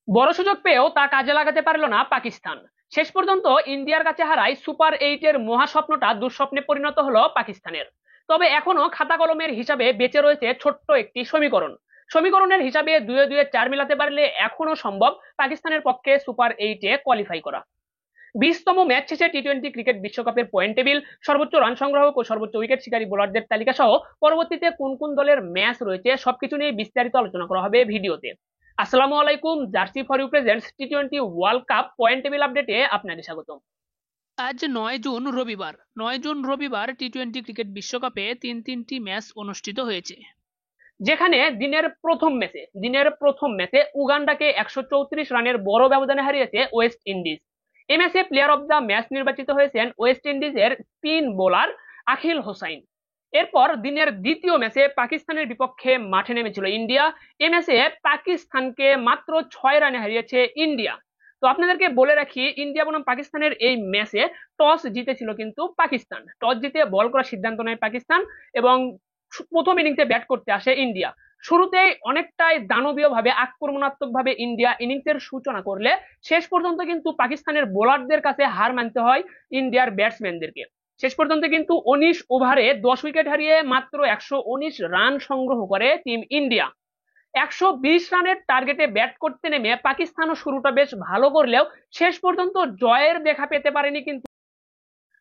বড় সুযোগ পেয়েও তা কাজে লাগাতে পারলো না পাকিস্তান। শেষ পর্যন্ত ইন্ডিয়ার কাছে হারায় সুপার 8-এর মহাস্বপ্নটা দুঃস্বপ্নে পরিণত হলো পাকিস্তানের। তবে এখনো খাতা কলমের হিসাবে বেঁচে রয়েছে ছোট্ট একটি সমীকরণ। সমীকরণের হিসাবে দুয়ে দুয়ে চার মিলাতে পারলে এখনো সম্ভব পাকিস্তানের পক্ষে সুপার 8-এ কোয়ালিফাই করা। 20তম ম্যাচ শেষে টি-20 ক্রিকেট বিশ্বকাপের পয়েন্ট টেবিল, সর্বোচ্চ রান সংগ্রাহক ও সর্বোচ্চ উইকেট শিকারী বোলারদের তালিকা সহ পরবর্তীতে কোন কোন দলের ম্যাচ রয়েছে সবকিছু নিয়ে বিস্তারিত আলোচনা করা হবে ভিডিওতে। আসসালামু আলাইকুম, জার্সি ফর ইউ প্রেজেন্টস টি-20 ওয়ার্ল্ড কাপ পয়েন্ট টেবিল আপডেটে আপনাদের স্বাগতম। আজ 9 জুন রবিবার টি-20 ক্রিকেট বিশ্বকাপে তিনটি ম্যাচ অনুষ্ঠিত হয়েছে। যেখানে দিনের প্রথম ম্যাচে উগান্ডাকে 134 রানের বড় ব্যবধানে হারিয়েছে ওয়েস্ট ইন্ডিজ। এই ম্যাচে প্লেয়ার অব দ্য ম্যাচ নির্বাচিত হয়েছেন ওয়েস্ট ইন্ডিজের স্পিন বোলার আখিল হোসাইন। এরপর দিনের দ্বিতীয় ম্যাচে পাকিস্তানের বিপক্ষে মাঠে নেমেছিল ইন্ডিয়া। এই ম্যাচে পাকিস্তানকে মাত্র 6 রানে হারিয়েছে ইন্ডিয়া। তো আপনাদেরকে বলে রাখি, ইন্ডিয়া বনাম পাকিস্তানের এই ম্যাচে টস জিতেছিল কিন্তু পাকিস্তান। টস জিতে বল করার সিদ্ধান্ত নেয় পাকিস্তান এবং প্রথম ইনিংসে ব্যাট করতে আসে ইন্ডিয়া। শুরুতেই অনেকটাই দানবীয় ভাবে আক্রমণাত্মক ভাবে ইন্ডিয়া ইনিংসের সূচনা করলে শেষ পর্যন্ত কিন্তু পাকিস্তানের বোলারদের কাছে হার মানতে হয় ইন্ডিয়ার ব্যাটসম্যানদেরকে। শেষ পর্যন্ত কিন্তু 19 ওভারে 10 উইকেট হারিয়ে মাত্র 119 রান সংগ্রহ করে টিম ইন্ডিয়া। 120 রানের টার্গেটে ব্যাট করতে নেমে পাকিস্তানও শুরুটা বেশ ভালো করলেও শেষ পর্যন্ত জয়ের দেখা পেতে পারেনি। কিন্তু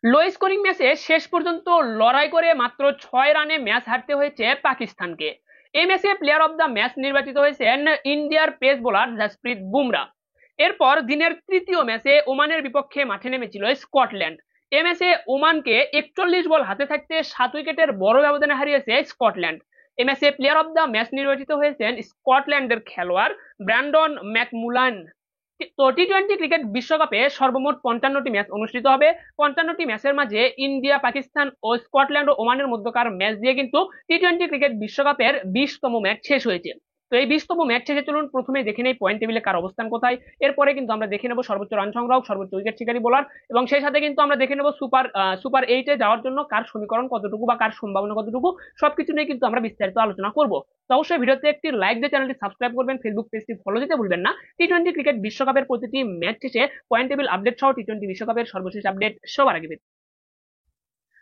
লো স্কোরিং ম্যাচে শেষ পর্যন্ত লড়াই করে মাত্র 6 রানে ম্যাচ হারতে হয়েছে পাকিস্তানকে। এই ম্যাচে প্লেয়ার অব দ্য ম্যাচ নির্বাচিত হয়েছেন ইন্ডিয়ার পেস বোলার জাসপ্রীত বুমরা। এরপর দিনের তৃতীয় ম্যাচে ওমানের বিপক্ষে মাঠে নেমেছিল স্কটল্যান্ড। এই ম্যাচে ওমানকে 41 বল হাতে থাকতে 7 উইকেটের বড় ব্যবধানে হারিয়েছে স্কটল্যান্ড। এই ম্যাচে প্লেয়ার অব দ্য ম্যাচ নির্বাচিত হয়েছেন স্কটল্যান্ডের খেলোয়াড় ব্র্যান্ডন ম্যাকমুলান। তো টি-20 ক্রিকেট বিশ্বকাপে সর্বমোট 55টি ম্যাচ অনুষ্ঠিত হবে। 55টি ম্যাচের মাঝে ইন্ডিয়া, পাকিস্তান ও স্কটল্যান্ড ও ওমানের মধ্যকার ম্যাচ দিয়ে কিন্তু টি-20 ক্রিকেট বিশ্বকাপের 20তম ম্যাচ শেষ হয়েছে। তো এই 20তম ম্যাচ শেষে চলুন প্রথমে দেখে নেই পয়েন্ট টেবিলে কার অবস্থান কোথায়। এরপরে কিন্তু আমরা দেখে নেব সর্বোচ্চ রান সংগ্রাহক, সর্বোচ্চ উইকেট শিকারী বোলার এবং সেই সাথে কিন্তু আমরা দেখে নেব সুপার 8-এ যাওয়ার জন্য কার সমীকরণ কতটুকু বা কার সম্ভাবনা কতটুকু, সবকিছু নিয়ে কিন্তু আমরা বিস্তারিত আলোচনা করব। তো অবশ্যই ভিডিওতে একটি লাইক দিয়ে চ্যানেলটি সাবস্ক্রাইব করবেন, ফেসবুক পেজটি ফলো দিতে ভুলবেন না। টি-20 ক্রিকেট বিশ্বকাপের প্রতিটি ম্যাচ শেষে পয়েন্ট টেবিল আপডেট সহ টি-20 বিশ্বকাপের সর্বশেষ আপডেট সবার আগে পেতে।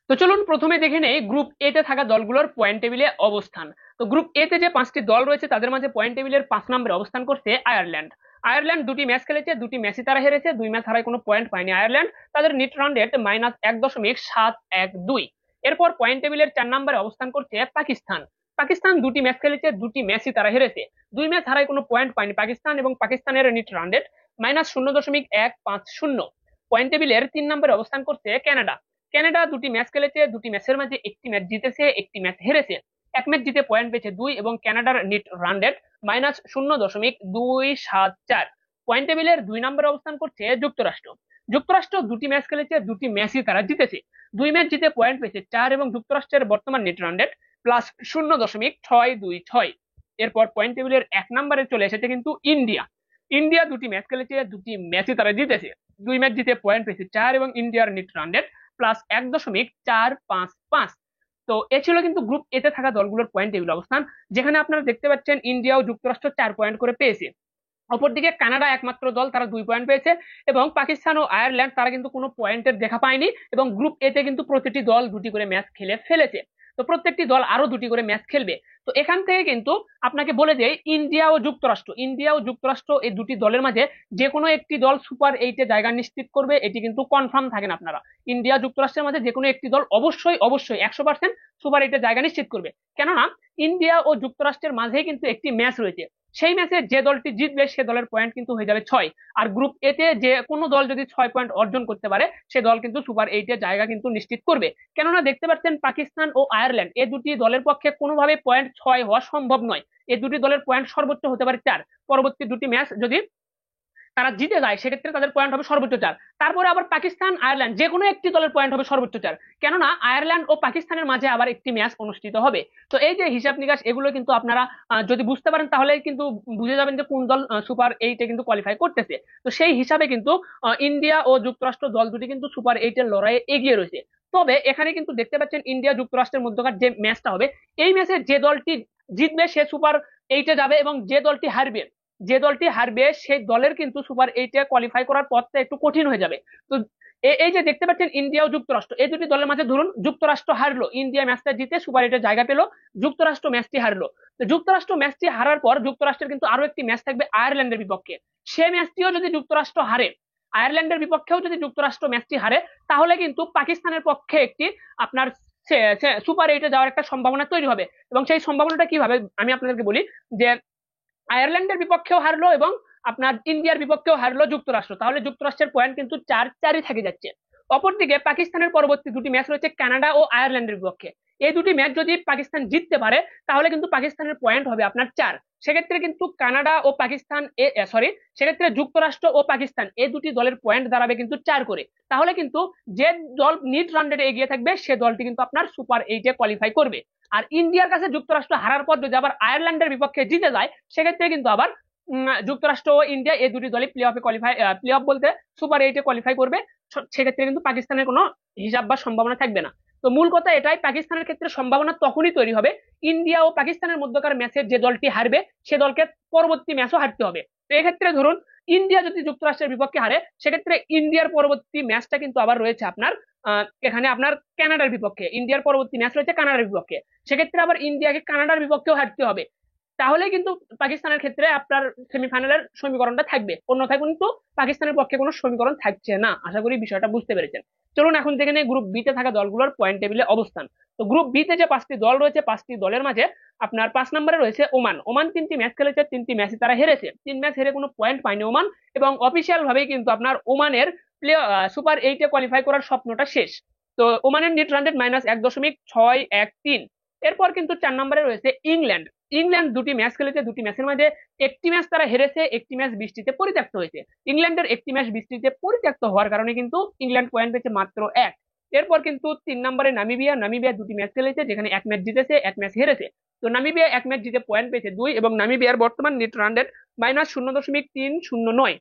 তো চলুন প্রথমে দেখে নেই গ্রুপ এ তে থাকা দলগুলোর পয়েন্ট টেবিলে অবস্থান। তো গ্রুপ এ তে যে 5টি দল রয়েছে তাদের মাঝে পয়েন্ট টেবিলের 5 নম্বরে অবস্থান করছে আয়ারল্যান্ড। আয়ারল্যান্ড 2টি ম্যাচ খেলেছে, 2টি ম্যাচই তারা হেরেছে, 2 ম্যাচ হারায় কোনো পয়েন্ট পায়নি আয়ারল্যান্ড। তাদের নেট রান রেট -1.712। এরপর পয়েন্ট টেবিলের 4 নম্বরে অবস্থান করছে পাকিস্তান। পাকিস্তান 2টি ম্যাচ খেলেছে, 2টি ম্যাচই তারা হেরেছে, 2 ম্যাচ হারায় কোনো পয়েন্ট পায়নি পাকিস্তান এবং পাকিস্তানের নেট রান রেট -0.150। পয়েন্ট টেবিলের 3 নম্বরে অবস্থান করছে কানাডা। কানাডা 2টি ম্যাচ খেলেছে, 2টি ম্যাচের মাঝে একটি ম্যাচ জিতেছে, একটি ম্যাচ হেরেছে। এক ম্যাচ জিতে পয়েন্ট পেয়েছে 2 এবং কানাডার নেট রান রেট -0.274। পয়েন্ট টেবিলের 2 নম্বরে অবস্থান করছে যুক্তরাষ্ট্র। যুক্তরাষ্ট্র 2টি ম্যাচ খেলেছে, 2টি ম্যাচই তারা জিতেছে, 2 ম্যাচ জিতে পয়েন্ট পেয়েছে 4 এবং যুক্তরাষ্ট্রের বর্তমান নেট রান রেট +0.626। এরপর পয়েন্ট টেবিলের 1 নম্বরে চলে এসেছে কিন্তু ইন্ডিয়া। ইন্ডিয়া 2টি ম্যাচ খেলেছে, 2টি ম্যাচই তারা জিতেছে, 2 ম্যাচ জিতে পয়েন্ট পেয়েছে 4 এবং ইন্ডিয়ার নেট রান রেট +1.455। তো এ ছিল কিন্তু গ্রুপ এ তে থাকা দলগুলোর পয়েন্ট টেবিল অবস্থান, যেখানে আপনারা দেখতে পাচ্ছেন ইন্ডিয়া ও যুক্তরাষ্ট্র 4 পয়েন্ট করে পেয়েছে। অপরদিকে কানাডা একমাত্র দল, তারা 2 পয়েন্ট পেয়েছে এবং পাকিস্তান ও আয়ারল্যান্ড তারা কিন্তু কোনো পয়েন্টের দেখা পায়নি এবং গ্রুপ এ তে কিন্তু প্রতিটি দল 2টি করে ম্যাচ খেলে ফেলেছে। তো প্রত্যেকটি দল আরো 2টি করে ম্যাচ খেলবে। তো এখান থেকে কিন্তু আপনাকে বলে দেই, ইন্ডিয়া ও যুক্তরাষ্ট্র এই 2টি দলের মাঝে যে কোনো একটি দল সুপার 8-এ জায়গা নিশ্চিত করবে, এটি কিন্তু কনফার্ম থাকেন আপনারা। ইন্ডিয়া যুক্তরাষ্ট্রের মাঝে যে কোনো একটি দল অবশ্যই অবশ্যই 100% সুপার 8-এ জায়গা নিশ্চিত করবে। কেননা ইন্ডিয়া ও যুক্তরাষ্ট্রের মাঝে কিন্তু একটি ম্যাচ রয়েছে, সেই ম্যাচে যে দলটি জিতবে সে দলের পয়েন্ট কিন্তু হয়ে যাবে 6। আর গ্রুপ এ তে যে কোনো দল যদি 6 পয়েন্ট অর্জন করতে পারে সে দল কিন্তু সুপার 8-এ জায়গা কিন্তু নিশ্চিত করবে। কেননা দেখতে পাচ্ছেন পাকিস্তান ও আয়ারল্যান্ড এই 2টি দলের পক্ষে কোনোভাবে পয়েন্ট 6 হওয়া সম্ভব নয়। এই 2টি দলের পয়েন্ট সর্বোচ্চ হতে পারে 4। পরবর্তী 2টি ম্যাচ যদি তারা জিতে যায় সেক্ষেত্রে তাদের পয়েন্ট হবে সর্বোচ্চ 4। তারপরে আবার পাকিস্তান আয়ারল্যান্ড যে কোনো একটি দলের পয়েন্ট হবে সর্বোচ্চ 4, কেননা আয়ারল্যান্ড ও পাকিস্তানের মাঝে আবার একটি ম্যাচ অনুষ্ঠিত হবে। তো এই যে হিসাব নিকাশ এগুলো কিন্তু আপনারা যদি বুঝতে পারেন তাহলে কিন্তু বুঝে যাবেন যে কোন দল সুপার 8-এ কিন্তু কোয়ালিফাই করতেছে। তো সেই হিসাবে কিন্তু ইন্ডিয়া ও যুক্তরাষ্ট্র দল দুটি কিন্তু সুপার 8-এর লড়াইয়ে এগিয়ে রয়েছে। তবে এখানে কিন্তু দেখতে পাচ্ছেন ইন্ডিয়া যুক্তরাষ্ট্রের মধ্যকার যে ম্যাচটা হবে, এই ম্যাচে যে দলটি জিতবে সে সুপার 8-এ যাবে এবং যে দলটি হারবে যে দলটি হারবে সেই দলের কিন্তু সুপার এইটে কোয়ালিফাই করার পথটা একটু কঠিন হয়ে যাবে। তো এই যে দেখতে পাচ্ছেন ইন্ডিয়া ও যুক্তরাষ্ট্র, এই দুটি দলের মাঝে ধরুন যুক্তরাষ্ট্র হারলো, ইন্ডিয়া ম্যাচটা জিতে সুপার এইটে জায়গা পেলো, যুক্তরাষ্ট্র ম্যাচটি হারলো। তো যুক্তরাষ্ট্র ম্যাচটি হারার পর যুক্তরাষ্ট্রের কিন্তু আরো একটি ম্যাচ থাকবে আয়ারল্যান্ডের বিপক্ষে। সে ম্যাচটিও যদি যুক্তরাষ্ট্র হারে, আয়ারল্যান্ডের বিপক্ষেও যদি যুক্তরাষ্ট্র ম্যাচটি হারে, তাহলে কিন্তু পাকিস্তানের পক্ষে একটি আপনার সুপার এইটে যাওয়ার একটা সম্ভাবনা তৈরি হবে। এবং সেই সম্ভাবনাটা কিভাবে আমি আপনাদেরকে বলি, যে আয়ারল্যান্ডের বিপক্ষেও হারলো এবং আপনার ইন্ডিয়ার বিপক্ষেও হারলো যুক্তরাষ্ট্র, তাহলে যুক্তরাষ্ট্রের পয়েন্ট কিন্তু 4-4 থেকে যাচ্ছে। অপরদিকে পাকিস্তানের পরবর্তী দুটি ম্যাচ রয়েছে কানাডা ও আয়ারল্যান্ডের বিপক্ষে। এই দুটি ম্যাচ যদি পাকিস্তান জিততে পারে, তাহলে কিন্তু পাকিস্তানের পয়েন্ট হবে আপনার 4। সেক্ষেত্রে কিন্তু কানাডা ও পাকিস্তান সেক্ষেত্রে যুক্তরাষ্ট্র ও পাকিস্তান এই দুটি দলের পয়েন্ট দাঁড়াবে কিন্তু 4 করে। তাহলে কিন্তু যে দল নিট রানরেটে এগিয়ে থাকবে সে দলটি কিন্তু আপনার সুপার এইটে কোয়ালিফাই করবে। আর ইন্ডিয়ার কাছে যুক্তরাষ্ট্র হারার পর যদি আবার আয়ারল্যান্ডের বিপক্ষে জিতে যায়, সেক্ষেত্রে কিন্তু আবার যুক্তরাষ্ট্র ও ইন্ডিয়া এই দুটি দলই প্লে অফে কোয়ালিফাই, প্লে অফ বলতে সুপার এইটে কোয়ালিফাই করবে। সেক্ষেত্রে কিন্তু পাকিস্তানের কোনো হিসাব বা সম্ভাবনা থাকবে না। তো মূল কথা এটাই, পাকিস্তানের ক্ষেত্রে সম্ভাবনা তখনই তৈরি হবে ইন্ডিয়া ও পাকিস্তানের মধ্যকার ম্যাচের যে দলটি হারবে সে দলকে পরবর্তী ম্যাচও হারতে হবে। তো এক্ষেত্রে ধরুন ইন্ডিয়া যদি যুক্তরাষ্ট্রের বিপক্ষে হারে, সেক্ষেত্রে ইন্ডিয়ার পরবর্তী ম্যাচটা কিন্তু আবার রয়েছে আপনার এখানে আপনার কানাডার বিপক্ষে। ইন্ডিয়ার পরবর্তী ম্যাচ রয়েছে কানাডার বিপক্ষে, সেক্ষেত্রে আবার ইন্ডিয়াকে কানাডার বিপক্ষেও হারতে হবে। তাহলে কিন্তু পাকিস্তানের ক্ষেত্রে আপনার সেমিফাইনালের সমীকরণটা থাকবে, অন্যথায় কিন্তু পাকিস্তানের পক্ষে কোনো সমীকরণ থাকছে না। আশা করি বিষয়টা বুঝতে পেরেছেন। চলুন এখন থেকে নিয়ে গ্রুপ বি তে থাকা দলগুলোর পয়েন্ট টেবিলে অবস্থান। তো গ্রুপ বি তে যে 5টি দল রয়েছে, 5টি দলের মাঝে আপনার 5 নম্বরে রয়েছে ওমান। ওমান 3টি ম্যাচ খেলেছে, 3টি ম্যাচই তারা হেরেছে, 3 ম্যাচ হেরে কোনো পয়েন্ট পায়নি ওমান। এবং অফিসিয়াল ভাবেই কিন্তু আপনার ওমানের প্লে সুপার এইটে কোয়ালিফাই করার স্বপ্নটা শেষ। তো ওমানের নেট রান রেট -1.613। এরপর কিন্তু 4 নম্বরে রয়েছে ইংল্যান্ড। ইংল্যান্ড 2টি ম্যাচ খেলেছে, 2টি ম্যাচের মাঝে একটি ম্যাচ তারা হেরেছে, একটি ম্যাচ বৃষ্টিতে পরিত্যক্ত হয়েছে। ইংল্যান্ডের একটি ম্যাচ বৃষ্টিতে পরিত্যক্ত হওয়ার কারণে কিন্তু ইংল্যান্ড পয়েন্ট পেয়েছে মাত্র 1। এরপর কিন্তু 3 নম্বরে নামিবিয়া। নামিবিয়া 2টি ম্যাচ খেলেছে, যেখানে 1 ম্যাচ জিতেছে, 1 ম্যাচ হেরেছে। তো নামিবিয়া 1 ম্যাচ জিতে পয়েন্ট পেয়েছে 2 এবং নামিবিয়ার বর্তমান নেট রান রেট -0.309।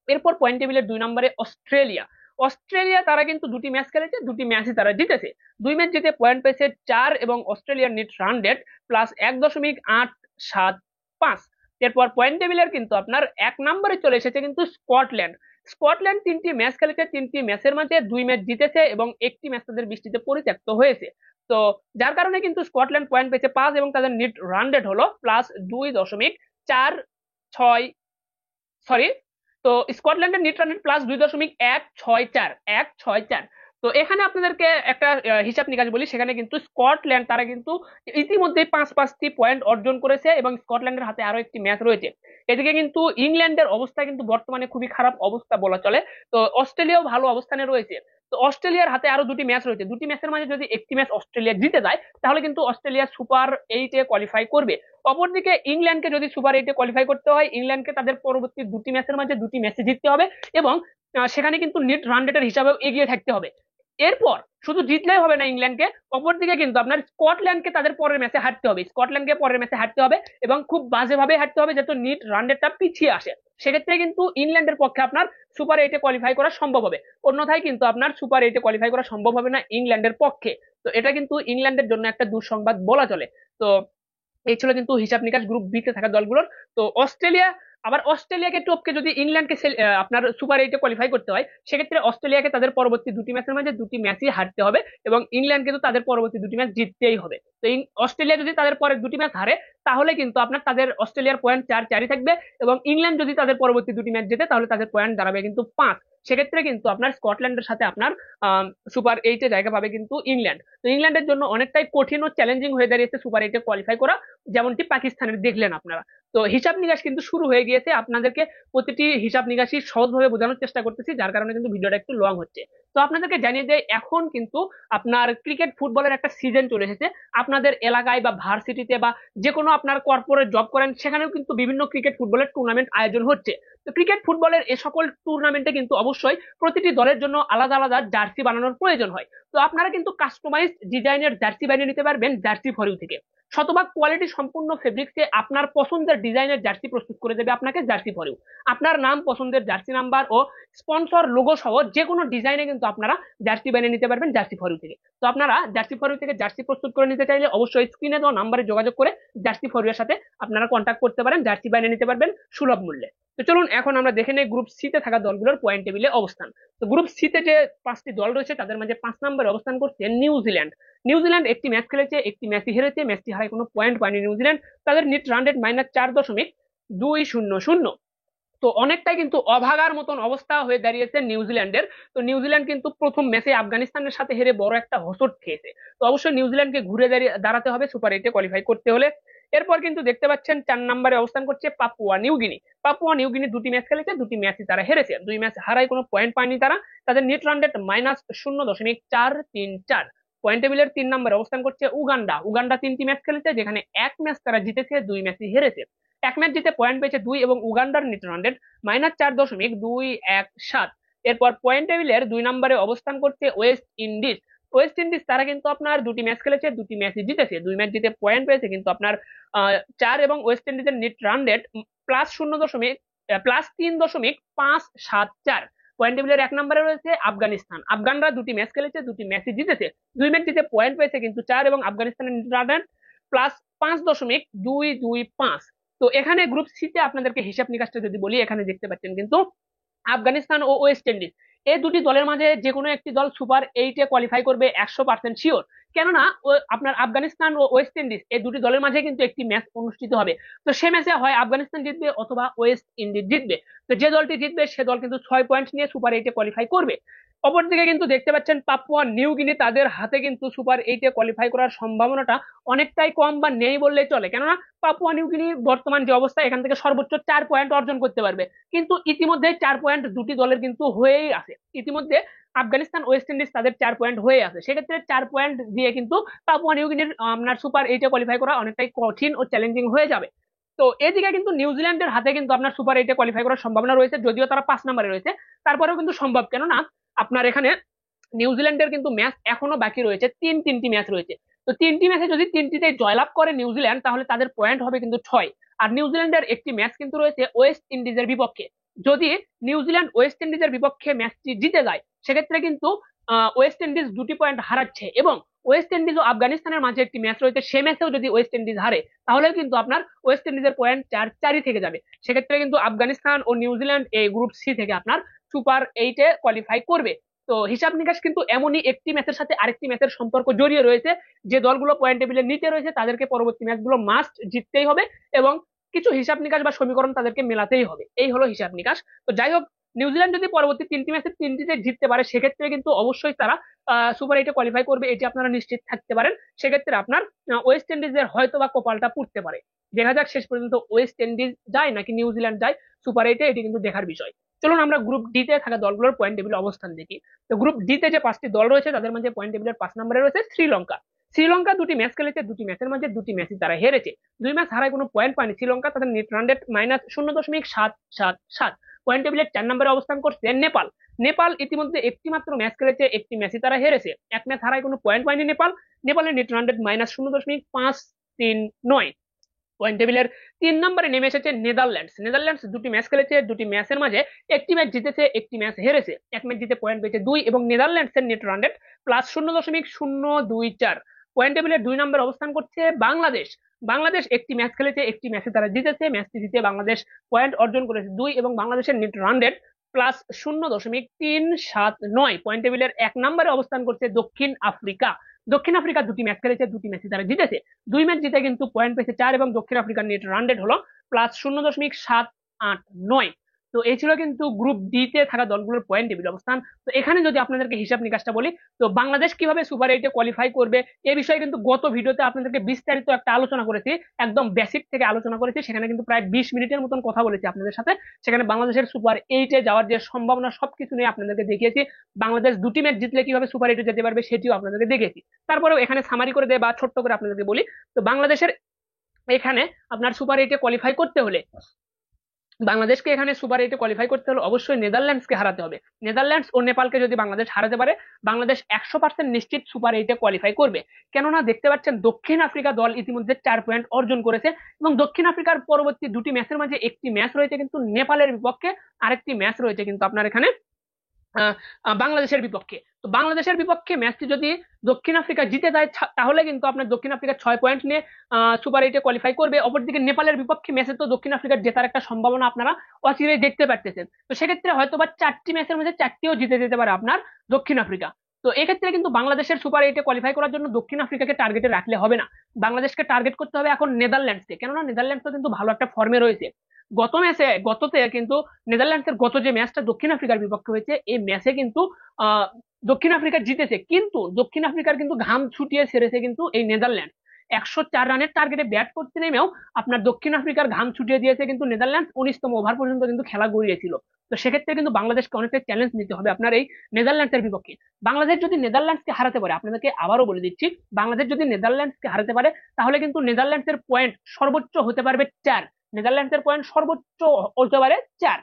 এরপর পয়েন্ট টেবিলের 2 নম্বরে অস্ট্রেলিয়া। অস্ট্রেলিয়া তারা কিন্তু 2টি ম্যাচ খেলেছে, 2টি ম্যাচই তারা জিতেছে, 2 ম্যাচ জিতে পয়েন্ট পেয়েছে 4 এবং অস্ট্রেলিয়ার নেট রান রেট +1.875। এরপর পয়েন্ট টেবিলের কিন্তু আপনার 1 নম্বরে চলে এসেছে কিন্তু স্কটল্যান্ড। স্কটল্যান্ড 3টি ম্যাচ খেলেছে, 3টি ম্যাচের মাঝে 2 ম্যাচ জিতেছে এবং একটি ম্যাচ তাদের বৃষ্টিতে পরিত্যক্ত হয়েছে। তো যার কারণে কিন্তু স্কটল্যান্ড পয়েন্ট পেয়েছে 5 এবং তাদের নেট রান রেট হলো +2.4 সরি। তো স্কটল্যান্ডের নেট রান রেট +2.164। তো এখানে আপনাদেরকে একটা হিসাব নিকাশ বলি, সেখানে কিন্তু স্কটল্যান্ড তারা কিন্তু ইতিমধ্যে 5টি পয়েন্ট অর্জন করেছে এবং স্কটল্যান্ডের হাতে আরো একটি ম্যাচ রয়েছে। এদিকে কিন্তু ইংল্যান্ডের অবস্থা কিন্তু বর্তমানে খুবই খারাপ অবস্থা বলা চলে। তো অস্ট্রেলিয়াও ভালো অবস্থানে রয়েছে। তো অস্ট্রেলিয়ার হাতে আরো 2টি ম্যাচ রয়েছে, 2টি ম্যাচের মাঝে যদি একটি ম্যাচ অস্ট্রেলিয়া জিতে যায়, তাহলে কিন্তু অস্ট্রেলিয়া সুপার এইটে কোয়ালিফাই করবে। অপরদিকে ইংল্যান্ডকে যদি সুপার এইটে কোয়ালিফাই করতে হয়, ইংল্যান্ডকে তাদের পরবর্তী 2টি ম্যাচের মাঝে 2টি ম্যাচে জিততে হবে এবং সেখানে কিন্তু নেট রান রেটের হিসাবেও এগিয়ে থাকতে হবে। এরপর শুধু জিতলেই হবে না ইংল্যান্ডকে, অপরদিকে কিন্তু আপনার স্কটল্যান্ডকে তাদের পরের ম্যাচে হারতে হবে, স্কটল্যান্ডকে পরের ম্যাচে হারতে হবে এবং খুব বাজেভাবে হারতে হবে, যাতে নেট রান রেটটা পিছিয়ে আসে। সেক্ষেত্রে কিন্তু ইংল্যান্ডের পক্ষে আপনার সুপার এইটে কোয়ালিফাই করা সম্ভব হবে, অন্যথায় কিন্তু আপনার সুপার এইটে কোয়ালিফাই করা সম্ভব হবে না ইংল্যান্ডের পক্ষে। তো এটা কিন্তু ইংল্যান্ডের জন্য একটা দুঃসংবাদ বলা চলে। তো এই ছিল কিন্তু হিসাব নিকাশ গ্রুপ বি তে থাকা দলগুলোর। তো অস্ট্রেলিয়াকে টপকে যদি ইংল্যান্ডকে আপনার সুপার এইটে কোয়ালিফাই করতে হয়, সেক্ষেত্রে অস্ট্রেলিয়াকে তাদের পরবর্তী 2টি ম্যাচের মাঝে 2টি ম্যাচই হারতে হবে এবং ইংল্যান্ডকে তো তাদের পরবর্তী 2টি ম্যাচ জিততেই হবে। তো অস্ট্রেলিয়া যদি তাদের পরের 2টি ম্যাচ হারে, তাহলে কিন্তু আপনার তাদের অস্ট্রেলিয়ার পয়েন্ট 4-4 থাকবে এবং ইংল্যান্ড যদি তাদের পরবর্তী 2টি ম্যাচ জেতে, তাহলে তাদের পয়েন্ট দাঁড়াবে কিন্তু 5। সেক্ষেত্রে কিন্তু আপনার স্কটল্যান্ডের সাথে আপনার সুপার এইটে জায়গা পাবে কিন্তু ইংল্যান্ড। তো ইংল্যান্ডের জন্য অনেকটাই কঠিন ও চ্যালেঞ্জিং হয়ে দাঁড়িয়েছে সুপার এইটে কোয়ালিফাই করা, যেমনটি পাকিস্তানের দেখলেন আপনারা। তো হিসাব নিকাশ কিন্তু শুরু হয়ে গিয়েছে, আপনাদেরকে প্রতিটি হিসাব নিকাশই সহজভাবে বোঝানোর চেষ্টা করতেছি, যার কারণে কিন্তু ভিডিওটা একটু লং হচ্ছে। তো আপনাদেরকে জানিয়ে দেয়, এখন কিন্তু আপনার ক্রিকেট ফুটবলের একটা সিজন চলে এসেছে। আপনাদের এলাকায় বা ভার্সিটিতে বা যে কোনো আপনার কর্পোরেট জব করেন, সেখানেও কিন্তু বিভিন্ন ক্রিকেট ফুটবলের টুর্নামেন্ট আয়োজন হচ্ছে। তো ক্রিকেট ফুটবলের এ সকল টুর্নামেন্টে কিন্তু অবশ্যই প্রতিটি দলের জন্য আলাদা আলাদা জার্সি বানানোর প্রয়োজন হয়। তো আপনারা কিন্তু কাস্টমাইজ ডিজাইনের জার্সি বানিয়ে নিতে পারবেন জার্সি ফর ইউ থেকে। শতভাগ কোয়ালিটি সম্পূর্ণ ফেব্রিক্সে আপনার পছন্দের ডিজাইনের জার্সি প্রস্তুত করে দেবে আপনাকে জার্সি ফর ইউ। আপনার নাম, পছন্দের জার্সি নাম্বার ও স্পন্সর লোগো সহ যে কোনো ডিজাইনে কিন্তু আপনারা জার্সি বানিয়ে নিতে পারবেন জার্সি ফর ইউ থেকে। তো আপনারা জার্সি ফর ইউ থেকে জার্সি প্রস্তুত করে নিতে চাইলে অবশ্যই স্ক্রিনে দেওয়া নাম্বারে যোগাযোগ করে জার্সি ফর ইউ এর সাথে আপনারা কন্ট্যাক্ট করতে পারেন, জার্সি বানিয়ে নিতে পারবেন সুলভ মূল্যে। তো চলুন এখন আমরা দেখে নেই গ্রুপ সি তে থাকা দলগুলোর পয়েন্ট টেবিলে অবস্থান। তো গ্রুপ সি তে যে 5টি দল রয়েছে তাদের মাঝে 5 নম্বরে অবস্থান করছে নিউজিল্যান্ড। নিউজিল্যান্ড একটি ম্যাচ খেলেছে, একটি ম্যাচই হেরেছে, ম্যাচটি হারায় কোনো পয়েন্ট পায়নি নিউজিল্যান্ড। তাদের নেট রান রেট -4.200। তো অনেকটাই কিন্তু অভাগার মতন অবস্থা হয়ে দাঁড়িয়েছে নিউজিল্যান্ডের। তো নিউজিল্যান্ড কিন্তু প্রথম ম্যাচে আফগানিস্তানের সাথে হেরে বড় একটা হোঁচট খেয়েছে। তো অবশ্যই নিউজিল্যান্ডকে ঘুরে দাঁড়াতে হবে সুপার এইটে কোয়ালিফাই করতে হলে। এরপর কিন্তু দেখতে পাচ্ছেন 4 নম্বরে অবস্থান করছে পাপুয়া নিউগিনি। পাপুয়া নিউগিনি 2টি ম্যাচ খেলেছে, 2টি ম্যাচই তারা হেরেছে, 2 ম্যাচ হারায় কোনো পয়েন্ট পায়নি তারা। তাদের নেট রান রেট -0.434। পয়েন্ট টেবিলের 3 নম্বরে অবস্থান করছে উগান্ডা। উগান্ডা 3টি ম্যাচ খেলেছে, যেখানে 1 ম্যাচ তারা জিতেছে, 2 ম্যাচই হেরেছে। 1 ম্যাচ জিতে পয়েন্ট পেয়েছে 2 এবং উগান্ডার নেট রান রেট -4.217। এরপর পয়েন্ট টেবিলের 2 নম্বরে অবস্থান করছে ওয়েস্ট ইন্ডিজ। ওয়েস্ট ইন্ডিজ তারা কিন্তু আপনার 2টি ম্যাচ খেলেছে, 2টি ম্যাচই জিতেছে, 2 ম্যাচ জিতে পয়েন্ট পেয়েছে কিন্তু আপনার 4 এবং ওয়েস্ট ইন্ডিজের নেট রান রেট +3.574। পয়েন্ট টেবিলের 1 নম্বরে রয়েছে আফগানিস্তান। আফগানরা 2টি ম্যাচ খেলেছে, 2টি ম্যাচই জিতেছে, 2 ম্যাচ জিতে পয়েন্ট পেয়েছে কিন্তু 4 এবং আফগানিস্তানের নেট রান রেট +5.225। তো এখানে গ্রুপ সি তে আপনাদেরকে হিসাব নিকাশটা যদি বলি, এখানে দেখতে পাচ্ছেন কিন্তু আফগানিস্তান ও ওয়েস্ট ইন্ডিজ এই দুটি দলের মাঝে যে কোনো একটি দল সুপার এইটে কোয়ালিফাই করবে 100% শিওর। কেননা আপনার আফগানিস্তান ও ওয়েস্ট ইন্ডিজ এই দুটি দলের মাঝে কিন্তু একটি ম্যাচ অনুষ্ঠিত হবে। তো সে ম্যাচে হয় আফগানিস্তান জিতবে অথবা ওয়েস্ট ইন্ডিজ জিতবে। তো যে দলটি জিতবে সে দল কিন্তু 6 পয়েন্ট নিয়ে সুপার এইটে কোয়ালিফাই করবে। অপরদিকে কিন্তু দেখতে পাচ্ছেন পাপুয়া নিউ গিনি, তাদের হাতে কিন্তু সুপার এইটে কোয়ালিফাই করার সম্ভাবনাটা অনেকটাই কম বা নেই বললেই চলে। কেননা পাপুয়া নিউ গিনি বর্তমান যে অবস্থা, এখান থেকে সর্বোচ্চ 4 পয়েন্ট অর্জন করতে পারবে, কিন্তু ইতিমধ্যে 4 পয়েন্ট দুটি দলের কিন্তু হয়েই আছে। ইতিমধ্যে আফগানিস্তান ওয়েস্ট ইন্ডিজ তাদের 4 পয়েন্ট হয়ে আছে, সেক্ষেত্রে 4 পয়েন্ট দিয়ে কিন্তু পাপুয়া নিউ গিনির আপনার সুপার এইটে কোয়ালিফাই করা অনেকটাই কঠিন ও চ্যালেঞ্জিং হয়ে যাবে। তো এদিকে কিন্তু নিউজিল্যান্ডের হাতে কিন্তু আপনার সুপার এইটে কোয়ালিফাই করার সম্ভাবনা রয়েছে, যদিও তারা 5 নম্বরে রয়েছে, তারপরেও কিন্তু সম্ভব। কেননা আপনার এখানে নিউজিল্যান্ডের কিন্তু ম্যাচ এখনো বাকি রয়েছে, তিনটি ম্যাচ রয়েছে। তো 3টি ম্যাচে যদি 3টিতে জয়লাভ করে নিউজিল্যান্ড, তাহলে তাদের পয়েন্ট হবে কিন্তু 6। আর নিউজিল্যান্ডের একটি ম্যাচ কিন্তু রয়েছে ওয়েস্ট ইন্ডিজের বিপক্ষে। যদি নিউজিল্যান্ড ওয়েস্ট ইন্ডিজের বিপক্ষে ম্যাচটি জিতে যায়, সেক্ষেত্রে কিন্তু ওয়েস্ট ইন্ডিজ 2টি পয়েন্ট হারাচ্ছে, এবং ওয়েস্ট ইন্ডিজ ও আফগানিস্তানের মাঝে একটি ম্যাচ রয়েছে, সে ম্যাচেও যদি ওয়েস্ট ইন্ডিজ হারে, তাহলে কিন্তু আপনার ওয়েস্ট ইন্ডিজের পয়েন্ট 4-4ই থেকে যাবে। সেক্ষেত্রে কিন্তু আফগানিস্তান ও নিউজিল্যান্ড এই গ্রুপ সি থেকে আপনার সুপার এইটে কোয়ালিফাই করবে। তো হিসাব নিকাশ কিন্তু এমনই, একটি ম্যাচের সাথে আরেকটি ম্যাচের সম্পর্ক জড়িয়ে রয়েছে। যে দলগুলো পয়েন্ট টেবিলে নিচে রয়েছে তাদেরকে পরবর্তী ম্যাচগুলো মাস্ট জিততেই হবে, এবং কিছু হিসাব নিকাশ বা সমীকরণ তাদেরকে মেলাতেই হবে। এই হলো হিসাব নিকাশ। তো যাই হোক, নিউজিল্যান্ড যদি পরবর্তী 3টি ম্যাচে 3টিতে জিততে পারে, সেক্ষেত্রে কিন্তু অবশ্যই তারা সুপার এইটে কোয়ালিফাই করবে, এটি আপনারা নিশ্চিত থাকতে পারেন। সেক্ষেত্রে আপনার ওয়েস্ট ইন্ডিজের হয়তো বা কপালটা পুড়তে পারে। দেখা যাক শেষ পর্যন্ত ওয়েস্ট ইন্ডিজ যায় নাকি নিউজিল্যান্ড যায় সুপার এইটে, এটি কিন্তু দেখার বিষয়। চলুন আমরা গ্রুপ ডি তে থাকা দলগুলোর পয়েন্ট টেবিল অবস্থান দেখি। তো গ্রুপ ডি তে যে 5টি দল রয়েছে তাদের মধ্যে পয়েন্ট টেবিলের 5 নম্বরে রয়েছে শ্রীলঙ্কা। শ্রীলঙ্কা 2টি ম্যাচ খেলেছে, 2টি ম্যাচের মধ্যে 2টি ম্যাচই তারা হেরেছে, 2 ম্যাচ হারায় কোনো পয়েন্ট পায়নি শ্রীলঙ্কা। তাদের নেট রান রেট -0.777। পয়েন্ট টেবিলের 4 নম্বরে অবস্থান করছে নেপাল। নেপাল ইতিমধ্যে একটি মাত্র ম্যাচ খেলেছে, একটি ম্যাচই তারা হেরেছে, 1 ম্যাচ হারায় কোনো পয়েন্ট পায়নি নেপাল। নেপালের নেট রান রেট -0.539। পয়েন্ট টেবিলের 3 নম্বরে নেমে এসেছে নেদারল্যান্ডস। নেদারল্যান্ডস 2টি ম্যাচ খেলেছে, 2টি ম্যাচের মাঝে একটি ম্যাচ জিতেছে, একটি ম্যাচ হেরেছে, 1 ম্যাচ জিতে পয়েন্ট পেয়েছে 2 এবং নেদারল্যান্ডস এর নেট রান রেট +0.024। পয়েন্ট টেবিলের 2 নম্বরে অবস্থান করছে বাংলাদেশ। বাংলাদেশ একটি ম্যাচ খেলেছে, একটি ম্যাচে তারা জিতেছে, ম্যাচটি জিতে বাংলাদেশ পয়েন্ট অর্জন করেছে 2 এবং বাংলাদেশের নেট রান রেট +0.379। পয়েন্ট টেবিলের 1 নম্বরে অবস্থান করছে দক্ষিণ আফ্রিকা। দক্ষিণ আফ্রিকা 2টি ম্যাচ খেলেছে, 2টি ম্যাচে তারা জিতেছে, 2 ম্যাচ জিতে কিন্তু পয়েন্ট পেয়েছে 4 এবং দক্ষিণ আফ্রিকার নেট রান রেট হলো +0.789। তো এই ছিল কিন্তু গ্রুপ ডি তে থাকা দলগুলোর পয়েন্ট টেবিল অবস্থান। তো এখানে যদি আপনাদেরকে হিসাব নিকাশটা বলি, তো বাংলাদেশ কিভাবে সুপার এইটে কোয়ালিফাই করবে এই বিষয়ে কিন্তু গত ভিডিওতে আপনাদেরকে বিস্তারিত একটা আলোচনা করেছি, একদম বেসিক থেকে আলোচনা করেছি, সেখানে কিন্তু প্রায় 20 মিনিটের মতন কথা বলেছি আপনাদের সাথে। সেখানে বাংলাদেশের সুপার এইটে যাওয়ার যে সম্ভাবনা সবকিছু নিয়ে আপনাদেরকে দেখিয়েছি, বাংলাদেশ 2টি ম্যাচ জিতলে কিভাবে সুপার এইটে যেতে পারবে সেটিও আপনাদেরকে দেখেছি। তারপরেও এখানে সামারি করে দেয় বা ছোট্ট করে আপনাদেরকে বলি, তো বাংলাদেশের এখানে আপনার সুপার এইটে কোয়ালিফাই করতে হলে বাংলাদেশকে এখানে সুপার এইটে কোয়ালিফাই করতে হলে অবশ্যই নেদারল্যান্ডসকে হারাতে হবে। নেদারল্যান্ডস ও নেপালকে যদি বাংলাদেশ হারাতে পারে, বাংলাদেশ 100% নিশ্চিত সুপার এইটে কোয়ালিফাই করবে। কেননা দেখতে পাচ্ছেন দক্ষিণ আফ্রিকা দল ইতিমধ্যে 4 পয়েন্ট অর্জন করেছে, এবং দক্ষিণ আফ্রিকার পরবর্তী দুটি ম্যাচের মাঝে একটি ম্যাচ রয়েছে কিন্তু নেপালের বিপক্ষে, আরেকটি ম্যাচ রয়েছে কিন্তু আপনার এখানে বাংলাদেশের বিপক্ষে। তো বাংলাদেশের বিপক্ষে ম্যাচটি যদি দক্ষিণ আফ্রিকা জিতে যায়, তাহলে কিন্তু আপনার দক্ষিণ আফ্রিকা 6 পয়েন্ট নিয়ে সুপার এইটে কোয়ালিফাই করবে। অপরদিকে নেপালের বিপক্ষে ম্যাচে তো দক্ষিণ আফ্রিকার জেতার একটা সম্ভাবনা আপনারা অচিরেই দেখতে পারতেছেন। তো সেক্ষেত্রে হয়তো বা 4টি ম্যাচের মধ্যে 4টিও জিতে যেতে পারে আপনার দক্ষিণ আফ্রিকা। তো এক্ষেত্রে কিন্তু বাংলাদেশের সুপার এইটে কোয়ালিফাই করার জন্য দক্ষিণ আফ্রিকাকে টার্গেটে রাখলে হবে না, বাংলাদেশকে টার্গেট করতে হবে এখন নেদারল্যান্ডসকে। কেননা নেদারল্যান্ডস কিন্তু ভালো একটা ফর্মে রয়েছে। গততে কিন্তু নেদারল্যান্ডসের গত যে ম্যাচটা দক্ষিণ আফ্রিকার বিপক্ষে হয়েছে, এই ম্যাচে কিন্তু আহ দক্ষিণ আফ্রিকা জিতেছে, কিন্তু দক্ষিণ আফ্রিকার কিন্তু ঘাম ছুটিয়ে ছেড়েছে কিন্তু এই নেদারল্যান্ড। 104 রানের টার্গেটে ব্যাট করতে নেমেও আপনার দক্ষিণ আফ্রিকার ঘাম ছুটিয়ে দিয়েছে কিন্তু নেদারল্যান্ড, 19তম ওভার পর্যন্ত কিন্তু খেলা গড়িয়েছিল। তো সেক্ষেত্রে কিন্তু বাংলাদেশকে অনেকটা চ্যালেঞ্জ নিতে হবে আপনার এই নেদারল্যান্ডসের বিপক্ষে। বাংলাদেশ যদি নেদারল্যান্ডসকে হারাতে পারে, আপনাদেরকে আবারও বলে দিচ্ছি, বাংলাদেশ যদি নেদারল্যান্ডসকে হারাতে পারে, তাহলে কিন্তু নেদারল্যান্ডসের পয়েন্ট সর্বোচ্চ হতে পারবে 4। নেদারল্যান্ডসের পয়েন্ট সর্বোচ্চ হতে পারে 4।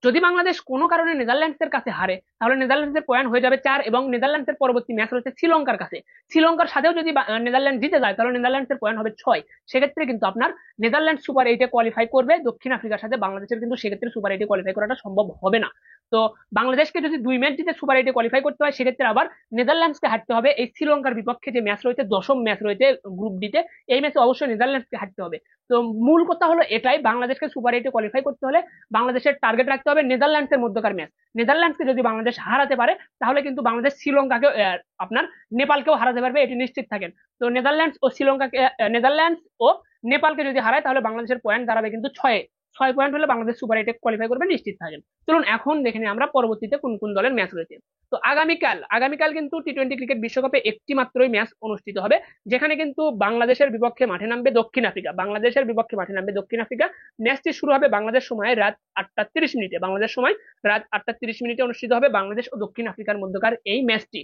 যদি বাংলাদেশ কোনো কারণে নেদারল্যান্ডসের কাছে হারে, তাহলে নেদারল্যান্ডসের পয়েন্ট হয়ে যাবে 4, এবং নেদারল্যান্ডসের পরবর্তী ম্যাচ রয়েছে শ্রীলঙ্কার কাছে। শ্রীলঙ্কার সাথেও যদি নেদারল্যান্ড জিতে যায়, তাহলে নেদারল্যান্ডসের পয়েন্ট হবে 6। সেক্ষেত্রে কিন্তু আপনার নেদারল্যান্ড সুপার এইটে কোয়ালিফাই করবে দক্ষিণ আফ্রিকার সাথে, বাংলাদেশের কিন্তু সেক্ষেত্রে সুপার এইটে কোয়ালিফাই করাটা সম্ভব হবে না। তো বাংলাদেশকে যদি 2 ম্যাচ জিতে সুপার এইটে কোয়ালিফাই করতে হয়, সেক্ষেত্রে আবার নেদারল্যান্ডসকে হারতে হবে এই শ্রীলঙ্কার বিপক্ষে যে ম্যাচ রয়েছে, 10ম ম্যাচ রয়েছে গ্রুপ ডিতে, এই ম্যাচে অবশ্যই নেদারল্যান্ডসকে হারতে হবে। তো মূল কথা হলো এটাই, বাংলাদেশকে সুপার এইটে কোয়ালিফাই করতে হলে বাংলাদেশের টার্গেট রাখতে হবে নেদারল্যান্ডসের মধ্যকার ম্যাচ। নেদারল্যান্ডসকে যদি বাংলাদেশ হারাতে পারে, তাহলে কিন্তু বাংলাদেশ শ্রীলঙ্কাকে আপনার নেপালকেও হারাতে পারবে, এটি নিশ্চিত থাকেন। তো নেদারল্যান্ডস ও শ্রীলঙ্কাকে নেদারল্যান্ডস ও নেপালকে যদি হারায়, তাহলে বাংলাদেশের পয়েন্ট দাঁড়াবে কিন্তু 6। 6 পয়েন্ট হলে বাংলাদেশ সুপার এইটে কোয়ালিফাই করবে, নিশ্চিত থাকেন। চলুন এখন দেখে নিই আমরা পরবর্তীতে কোন কোন দলের ম্যাচ রয়েছে। তো আগামীকাল কিন্তু টি-20 ক্রিকেট বিশ্বকাপে একটি মাত্রই ম্যাচ অনুষ্ঠিত হবে, যেখানে কিন্তু বাংলাদেশের বিপক্ষে মাঠে নামবে দক্ষিণ আফ্রিকা। বাংলাদেশের বিপক্ষে মাঠে নামবে দক্ষিণ আফ্রিকা। ম্যাচটি শুরু হবে বাংলাদেশ সময় রাত 8টা 30 মিনিটে। বাংলাদেশ সময় রাত 8টা 30 মিনিটে অনুষ্ঠিত হবে বাংলাদেশ ও দক্ষিণ আফ্রিকার মধ্যকার এই ম্যাচটি।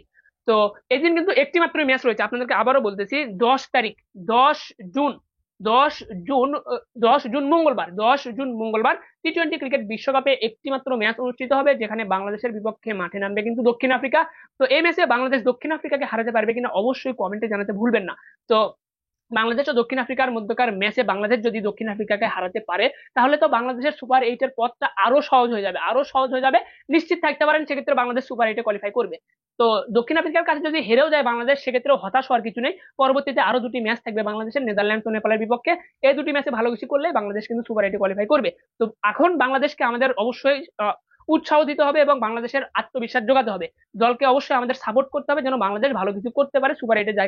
তো এই দিন কিন্তু একটি মাত্র ম্যাচ রয়েছে, আপনাদেরকে আবারও বলতেছি, 10 তারিখ, 10 জুন, 10 জুন, 10 জুন মঙ্গলবার, 10 জুন মঙ্গলবার টি-20 ক্রিকেট বিশ্বকাপে একটি মাত্র ম্যাচ অনুষ্ঠিত হবে, যেখানে বাংলাদেশের বিপক্ষে মাঠে নামবে কিন্তু দক্ষিণ আফ্রিকা। তো এই ম্যাচে বাংলাদেশ দক্ষিণ আফ্রিকাকে হারাতে পারবে কিনা অবশ্যই কমেন্টে জানাতে ভুলবেন না। তো বাংলাদেশ ও দক্ষিণ আফ্রিকার মধ্যকার ম্যাচে বাংলাদেশ যদি দক্ষিণ আফ্রিকাকে হারাতে পারে, তাহলে তো বাংলাদেশের সুপার এইটের পথটা আরো সহজ হয়ে যাবে, আরো সহজ হয়ে যাবে, নিশ্চিত থাকতে পারেন সেক্ষেত্রে বাংলাদেশ সুপার এইটে কোয়ালিফাই করবে। তো দক্ষিণ আফ্রিকার কাছে যদি হেরেও যায় বাংলাদেশ, সেক্ষেত্রেও হতাশ হওয়ার কিছু নেই। পরবর্তীতে আরো দুটি ম্যাচ থাকবে বাংলাদেশের, নেদারল্যান্ডস ও নেপালের বিপক্ষে। এই দুটি ম্যাচে ভালো কিছু করলে বাংলাদেশ কিন্তু সুপার এইটে কোয়ালিফাই করবে। তো এখন বাংলাদেশকে আমাদের অবশ্যই উৎসাহ দিতে হবে এবং বাংলাদেশের আত্মবিশ্বাস যোগাতে হবে। দলকে অবশ্যই আমাদের সাপোর্ট করতে হবে, যেন বাংলাদেশ ভালো কিছু করতে পারে, সুপার এইটের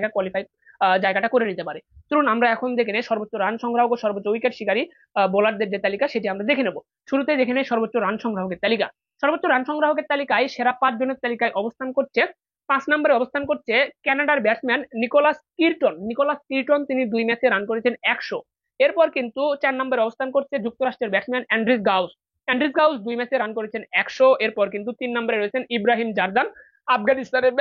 জায়গাটা করে নিতে পারে। চলুন আমরা এখন দেখে নেই সর্বোচ্চ রান সংগ্রাহক ও সর্বোচ্চ উইকেট শিকারী বোলারদের যে তালিকা, সেটি আমরা দেখে নেব। শুরুতে দেখে নেই সর্বোচ্চ রান সংগ্রাহকের তালিকা। সর্বোচ্চ রান সংগ্রাহকের তালিকায় সেরা 5 জনের তালিকায় অবস্থান করছে, 5 নম্বরে অবস্থান করছে কানাডার ব্যাটসম্যান নিকোলাস কির্টন। তিনি 2 ম্যাচে রান করেছেন 100। এরপর কিন্তু 4 নম্বরে অবস্থান করছে যুক্তরাষ্ট্রের ব্যাটসম্যান অ্যান্ড্রিস গাউস 2 ম্যাচে রান করেছেন 100। এরপর কিন্তু 3 নম্বরে রয়েছেন ইব্রাহিম জারদান, আফগানিস্তানের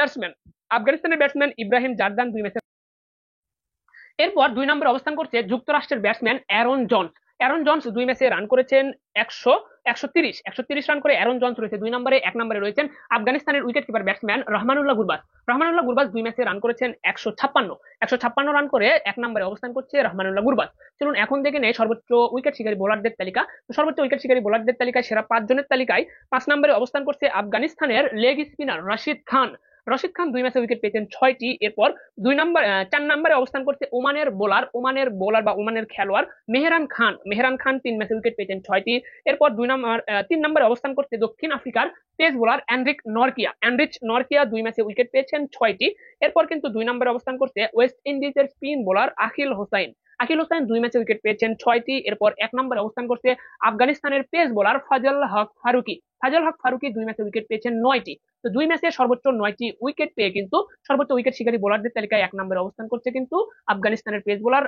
ব্যাটসম্যান ইব্রাহিম জারদান 2 ম্যাচে। এরপর 2 নম্বরে অবস্থান করছে যুক্তরাষ্ট্রের ব্যাটসম্যান অ্যারন জন্স 2 ম্যাচে রান করেছেন 130 রান করে অ্যারন জন্স রয়েছে 2 নম্বরে। 1 নম্বরে রয়েছেন আফগানিস্তানের wicket keeper batsman Rahmanullah Gurbaz 2 ম্যাচে রান করেছেন 156 রান করে 1 নম্বরে অবস্থান করছে রহমানুল্লাহ গুরবাজ। চলুন এখন দেখে নেই সর্বোচ্চ উইকেট শিকারী বোলারদের তালিকা। সর্বোচ্চ উইকেট শিকারী বোলারদের তালিকায় সেরা 5 জনের তালিকায় 5 নম্বরে অবস্থান করছে আফগানিস্তানের লেগ স্পিনার রশিদ খান 2 ম্যাচে উইকেট পেয়েছেন 6টি। এরপর 4 নম্বরে অবস্থান করছে ওমানের খেলোয়াড় মেহরান খান 3 ম্যাচে উইকেট পেয়েছেন 6টি। এরপর 3 নম্বরে অবস্থান করছে দক্ষিণ আফ্রিকার পেস বোলার অ্যান্ড্রিচ নরকিয়া 2 ম্যাচে উইকেট পেয়েছেন 6টি। এরপর কিন্তু 2 নম্বরে অবস্থান করছে ওয়েস্ট ইন্ডিজের স্পিন বোলার আকিল হোসাইন 2 ম্যাচে উইকেট পেয়েছেন 6টি। এরপর 1 নম্বরে অবস্থান করছে আফগানিস্তানের পেস বোলার ফাজল হক ফারুকি 2 ম্যাচে উইকেট পেয়েছেন 9টি। তো 2 ম্যাচে সর্বোচ্চ 9টি উইকেট পেয়ে কিন্তু সর্বোচ্চ উইকেট শিকারী বোলারদের তালিকায় 1 নম্বরে অবস্থান করছে কিন্তু আফগানিস্তানের পেস বোলার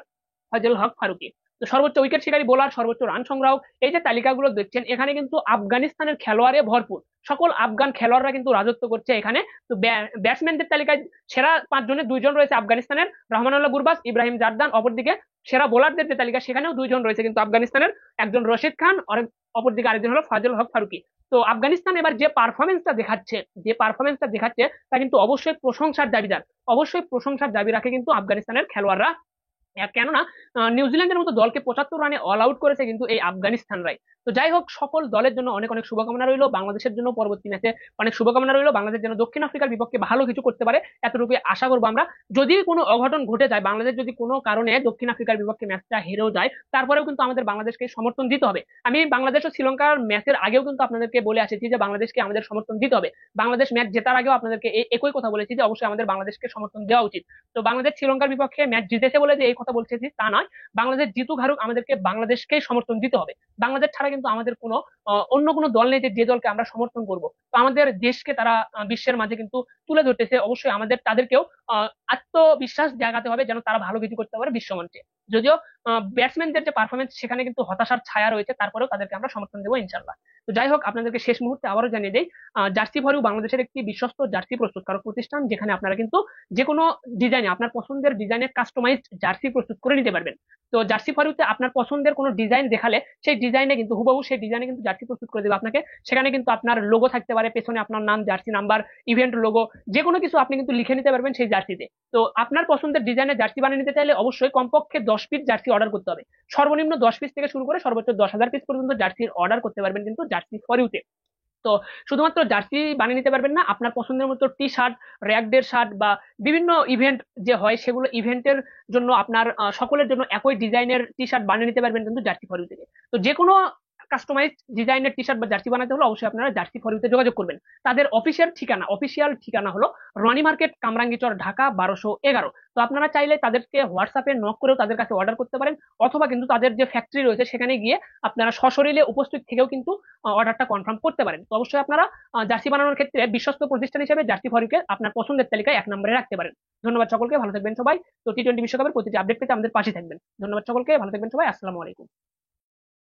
ফজল হক ফারুকী। তো সর্বোচ্চ উইকেট শিকারী বোলার, সর্বোচ্চ রান সংগ্রাহক, এই যে তালিকাগুলো দেখছেন এখানে কিন্তু আফগানিস্তানের খেলোয়াড়ে ভরপুর, সকল আফগান খেলোয়াড়রা কিন্তু রাজত্ব করছে এখানে। তো ব্যাটসম্যানদের তালিকায় সেরা 5 জনের 2 জন রয়েছে আফগানিস্তানের, রহমানুল্লাহ গুরবাজ, ইব্রাহিম জারদান। অপরদিকে সেরা বোলারদের যে তালিকা সেখানেও 2 জন রয়েছে কিন্তু আফগানিস্তানের, একজন রশিদ খান, অপরদিকে আরেকজন হলো ফজল হক ফারুকী। তো আফগানিস্তান এবার যে পারফরমেন্সটা দেখাচ্ছে তা কিন্তু অবশ্যই প্রশংসার দাবিদার, অবশ্যই প্রশংসার দাবি রাখে কিন্তু আফগানিস্তানের খেলোয়াড়রা। কেননা নিউজিল্যান্ডের মতো দলকে 75 রানে অল আউট করেছে কিন্তু এই আফগানিস্তানরাই। তো যাই হোক, সকল দলের জন্য অনেক অনেক শুভকামনা রইলো, বাংলাদেশের জন্য পরবর্তী ম্যাচে অনেক শুভকামনা রইলো, বাংলাদেশ যেন দক্ষিণ আফ্রিকার বিপক্ষে ভালো কিছু করতে পারে এতটুকু আশা করবো আমরা। যদি কোনো অঘটন ঘটে যায়, বাংলাদেশ যদি কোনো কারণে দক্ষিণ আফ্রিকার বিপক্ষে ম্যাচটা হেরেও যায়, তারপরেও কিন্তু আমাদের বাংলাদেশকে সমর্থন দিতে হবে। আমি বাংলাদেশ ও শ্রীলঙ্কার ম্যাচের আগেও কিন্তু আপনাদেরকে বলে আসছি যে বাংলাদেশকে আমাদের সমর্থন দিতে হবে। বাংলাদেশ ম্যাচ জেতার আগেও আপনাদেরকে একই কথা বলেছি যে অবশ্যই আমাদের বাংলাদেশকে সমর্থন দেওয়া উচিত। তো বাংলাদেশ শ্রীলঙ্কার বিপক্ষে ম্যাচ জিতেছে বলে যে এই কথা বলছি তা নয়, বাংলাদেশ জিতুক হারুক আমাদেরকে বাংলাদেশকেই সমর্থন দিতে হবে। বাংলাদেশ ছাড়া কিন্তু আমাদের কোনো অন্য কোনো দল নেই যে যে দলকে আমরা সমর্থন করব। তো আমাদের দেশকে তারা বিশ্বের মাঝে কিন্তু তুলে ধরতেছে, অবশ্যই আমাদের তাদেরকেও আত্মবিশ্বাস জাগাতে হবে যেন তারা ভালো কিছু করতে পারে বিশ্বমঞ্চে। যদিও ব্যাটসম্যানদের যে পারফরমেন্স সেখানে কিন্তু হতাশার ছায়া রয়েছে, তারপরেও তাদেরকে আমরা সমর্থন দেবো ইনশাল্লাহ। তো যাই হোক, আপনাদেরকে শেষ মুহূর্তে আবারও জানিয়ে দেই, জার্সি ফর ইউ বাংলাদেশের একটি বিশ্বস্ত জার্সি প্রস্তুতকারক প্রতিষ্ঠান, যেখানে আপনারা কিন্তু যে কোনো ডিজাইনে, আপনার পছন্দের ডিজাইনের কাস্টমাইজড জার্সি প্রস্তুত করে নিতে পারবেন। তো জার্সি ফর ইউতে আপনার পছন্দের কোনো ডিজাইন দেখালে সেই ডিজাইনে কিন্তু হুবহু সেই ডিজাইনে কিন্তু জার্সি প্রস্তুত করে দেবে আপনাকে। সেখানে কিন্তু আপনার লোগো থাকতে পারে, পেছনে আপনার নাম, জার্সি নাম্বার, ইভেন্ট লোগো, যে কোনো কিছু আপনি কিন্তু লিখে নিতে পারবেন সেই জার্সিতে। তো আপনার পছন্দের ডিজাইনের জার্সি বানিয়ে নিতে চাইলে অবশ্যই কমপক্ষে 10 পিস জার্সি অর্ডার করতে হবে। সর্বনিম্ন 10 পিস থেকে শুরু করে সর্বোচ্চ 10,000 পিস পর্যন্ত জার্সির অর্ডার করতে পারবেন কিন্তু জার্সি ফর ইউতে। তো শুধুমাত্র জার্সি বানিয়ে নিতে পারবেন না, আপনার পছন্দের মতো টি শার্ট, র্যাকডের শার্ট বা বিভিন্ন ইভেন্ট যে হয় সেগুলো ইভেন্টের জন্য আপনার সকলের জন্য একই ডিজাইনের টি শার্ট বানিয়ে নিতে পারবেন কিন্তু জার্সি ফর ইউ থেকে। তো যে কোনো কাস্টমাইজ ডিজাইনের টি শার্ট বা জার্সি বানাতে হলে অবশ্যই আপনারা জার্সি ফর ইউতে যোগাযোগ করবেন। তাদের অফিসিয়াল ঠিকানা হলো রনি মার্কেট, কামরাঙ্গীচর, ঢাকা 1211। তো আপনারা চাইলে তাদেরকে হোয়াটসঅ্যাপে নক করেও তাদের কাছে অর্ডার করতে পারেন, অথবা কিন্তু তাদের যে ফ্যাক্টরি রয়েছে সেখানে গিয়ে আপনারা সশরীরে উপস্থিত থেকেও কিন্তু অর্ডারটা কনফার্ম করতে পারেন। তো অবশ্যই আপনারা জার্সি বানানোর ক্ষেত্রে বিশ্বস্ত প্রতিষ্ঠান হিসেবে জার্সি ফর ইউকে আপনার পছন্দের তালিকায় 1 নম্বরে রাখতে পারেন। ধন্যবাদ সকলকে, ভালো থাকবেন সবাই। তো টি-20 বিশ্বকাপের প্রতিটি আপডেট পেতে আমাদের পাশে থাকবেন। ধন্যবাদ সকলকে, ভালো থাকবেন সবাই। আসসালামু আলাইকুম।